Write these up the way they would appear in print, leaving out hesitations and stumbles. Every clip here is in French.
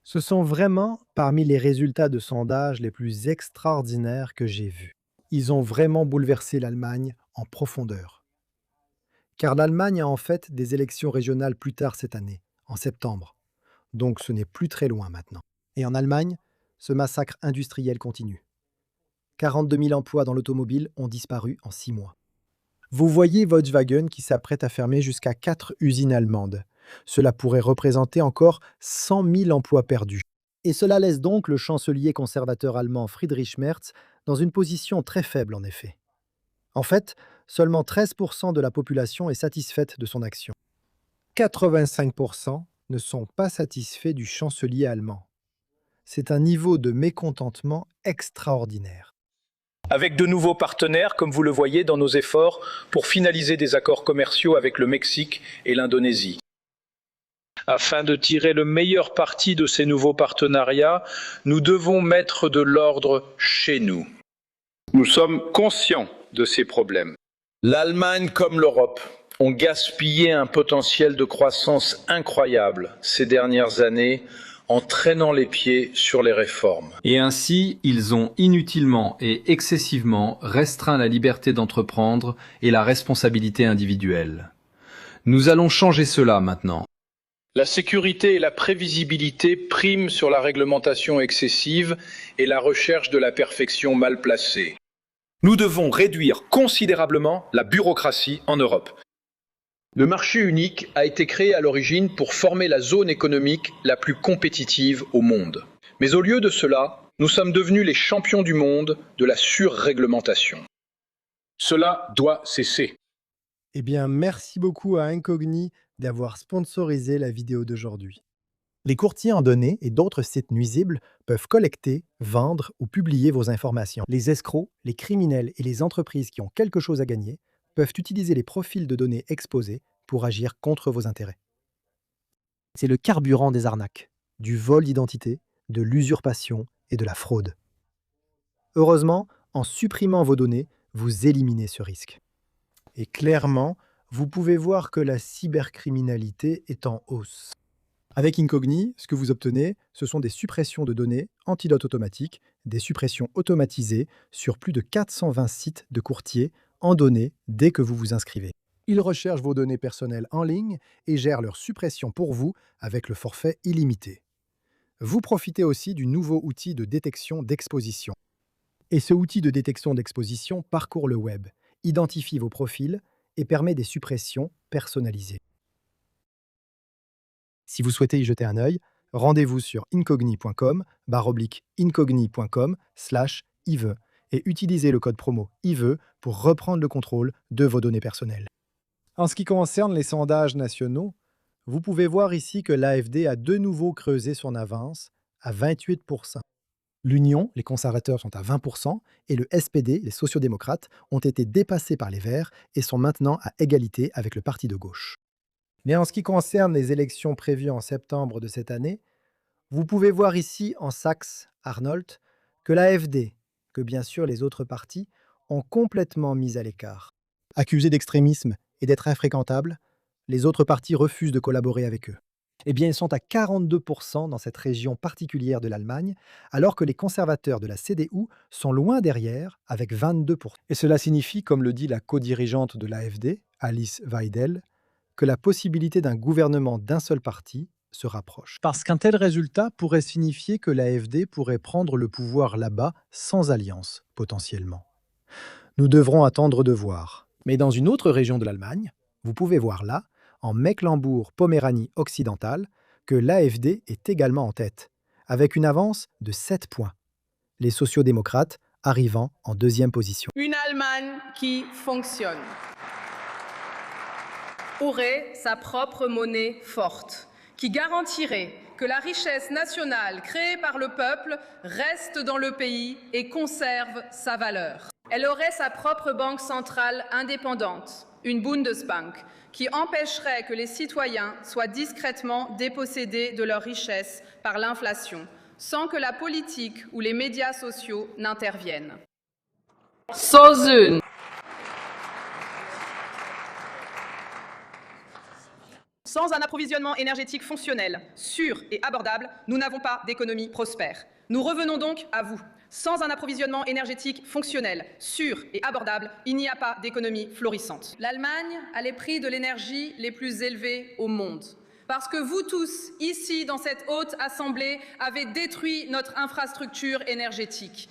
Ce sont vraiment parmi les résultats de sondage les plus extraordinaires que j'ai vus. Ils ont vraiment bouleversé l'Allemagne en profondeur. Car l'Allemagne a en fait des élections régionales plus tard cette année, en septembre. Donc ce n'est plus très loin maintenant. Et en Allemagne, ce massacre industriel continue. 42 000 emplois dans l'automobile ont disparu en 6 mois. Vous voyez Volkswagen qui s'apprête à fermer jusqu'à 4 usines allemandes. Cela pourrait représenter encore 100 000 emplois perdus. Et cela laisse donc le chancelier conservateur allemand Friedrich Merz dans une position très faible en effet. En fait, seulement 13% de la population est satisfaite de son action. 85% ne sont pas satisfaits du chancelier allemand. C'est un niveau de mécontentement extraordinaire. Avec de nouveaux partenaires, comme vous le voyez dans nos efforts pour finaliser des accords commerciaux avec le Mexique et l'Indonésie. Afin de tirer le meilleur parti de ces nouveaux partenariats, nous devons mettre de l'ordre chez nous. Nous sommes conscients de ces problèmes. L'Allemagne comme l'Europe ont gaspillé un potentiel de croissance incroyable ces dernières années en traînant les pieds sur les réformes. Et ainsi, ils ont inutilement et excessivement restreint la liberté d'entreprendre et la responsabilité individuelle. Nous allons changer cela maintenant. La sécurité et la prévisibilité priment sur la réglementation excessive et la recherche de la perfection mal placée. Nous devons réduire considérablement la bureaucratie en Europe. Le marché unique a été créé à l'origine pour former la zone économique la plus compétitive au monde. Mais au lieu de cela, nous sommes devenus les champions du monde de la surréglementation. Cela doit cesser. Eh bien, merci beaucoup à Incogni d'avoir sponsorisé la vidéo d'aujourd'hui. Les courtiers en données et d'autres sites nuisibles peuvent collecter, vendre ou publier vos informations. Les escrocs, les criminels et les entreprises qui ont quelque chose à gagner peuvent utiliser les profils de données exposés pour agir contre vos intérêts. C'est le carburant des arnaques, du vol d'identité, de l'usurpation et de la fraude. Heureusement, en supprimant vos données, vous éliminez ce risque. Et clairement, vous pouvez voir que la cybercriminalité est en hausse. Avec Incogni, ce que vous obtenez, ce sont des suppressions de données, antidote automatique, des suppressions automatisées sur plus de 420 sites de courtiers en données dès que vous vous inscrivez. Ils recherchent vos données personnelles en ligne et gèrent leur suppression pour vous avec le forfait illimité. Vous profitez aussi du nouveau outil de détection d'exposition. Et ce outil de détection d'exposition parcourt le web, identifie vos profils et permet des suppressions personnalisées. Si vous souhaitez y jeter un œil, rendez-vous sur incogni.com/incogni.com/ive et utilisez le code promo IVE pour reprendre le contrôle de vos données personnelles. En ce qui concerne les sondages nationaux, vous pouvez voir ici que l'AfD a de nouveau creusé son avance à 28%. L'Union, les conservateurs sont à 20% et le SPD, les sociodémocrates, ont été dépassés par les Verts et sont maintenant à égalité avec le parti de gauche. Mais en ce qui concerne les élections prévues en septembre de cette année, vous pouvez voir ici en Saxe-Anhalt que l'AfD, que bien sûr les autres partis, ont complètement mis à l'écart. Accusés d'extrémisme et d'être infréquentables, les autres partis refusent de collaborer avec eux. Eh bien, ils sont à 42% dans cette région particulière de l'Allemagne, alors que les conservateurs de la CDU sont loin derrière, avec 22%. Et cela signifie, comme le dit la co-dirigeante de l'AfD, Alice Weidel, que la possibilité d'un gouvernement d'un seul parti se rapproche. Parce qu'un tel résultat pourrait signifier que l'AfD pourrait prendre le pouvoir là-bas sans alliance, potentiellement. Nous devrons attendre de voir. Mais dans une autre région de l'Allemagne, vous pouvez voir là, en Mecklembourg-Poméranie occidentale, que l'AfD est également en tête, avec une avance de 7 points. Les sociodémocrates arrivant en deuxième position. Une Allemagne qui fonctionne aurait sa propre monnaie forte, qui garantirait que la richesse nationale créée par le peuple reste dans le pays et conserve sa valeur. Elle aurait sa propre banque centrale indépendante, une Bundesbank, qui empêcherait que les citoyens soient discrètement dépossédés de leurs richesses par l'inflation, sans que la politique ou les médias sociaux n'interviennent. Sans un approvisionnement énergétique fonctionnel, sûr et abordable, nous n'avons pas d'économie prospère. Nous revenons donc à vous. Sans un approvisionnement énergétique fonctionnel, sûr et abordable, il n'y a pas d'économie florissante. L'Allemagne a les prix de l'énergie les plus élevés au monde. Parce que vous tous, ici, dans cette haute assemblée, avez détruit notre infrastructure énergétique.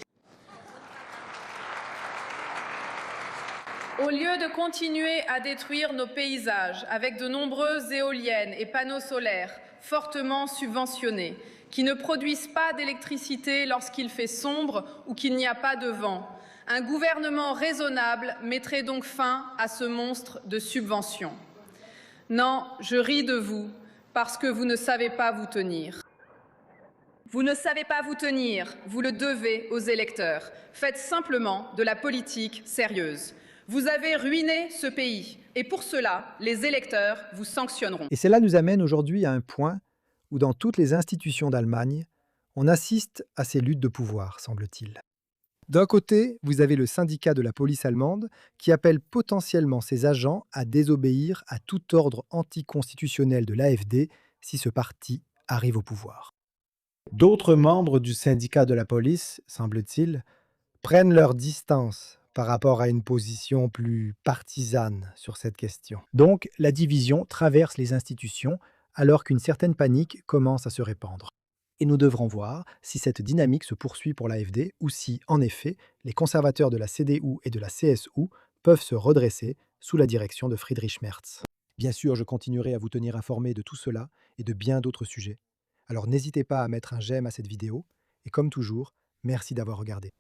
Au lieu de continuer à détruire nos paysages avec de nombreuses éoliennes et panneaux solaires fortement subventionnés, qui ne produisent pas d'électricité lorsqu'il fait sombre ou qu'il n'y a pas de vent, un gouvernement raisonnable mettrait donc fin à ce monstre de subventions. Non, je ris de vous, parce que vous ne savez pas vous tenir. Vous ne savez pas vous tenir, vous le devez aux électeurs. Faites simplement de la politique sérieuse. Vous avez ruiné ce pays, et pour cela, les électeurs vous sanctionneront. Et cela nous amène aujourd'hui à un point où dans toutes les institutions d'Allemagne, on assiste à ces luttes de pouvoir, semble-t-il. D'un côté, vous avez le syndicat de la police allemande qui appelle potentiellement ses agents à désobéir à tout ordre anticonstitutionnel de l'AfD si ce parti arrive au pouvoir. D'autres membres du syndicat de la police, semble-t-il, prennent leur distance par rapport à une position plus partisane sur cette question. Donc, la division traverse les institutions alors qu'une certaine panique commence à se répandre. Et nous devrons voir si cette dynamique se poursuit pour l'AfD ou si, en effet, les conservateurs de la CDU et de la CSU peuvent se redresser sous la direction de Friedrich Merz. Bien sûr, je continuerai à vous tenir informé de tout cela et de bien d'autres sujets. Alors n'hésitez pas à mettre un j'aime à cette vidéo et comme toujours, merci d'avoir regardé.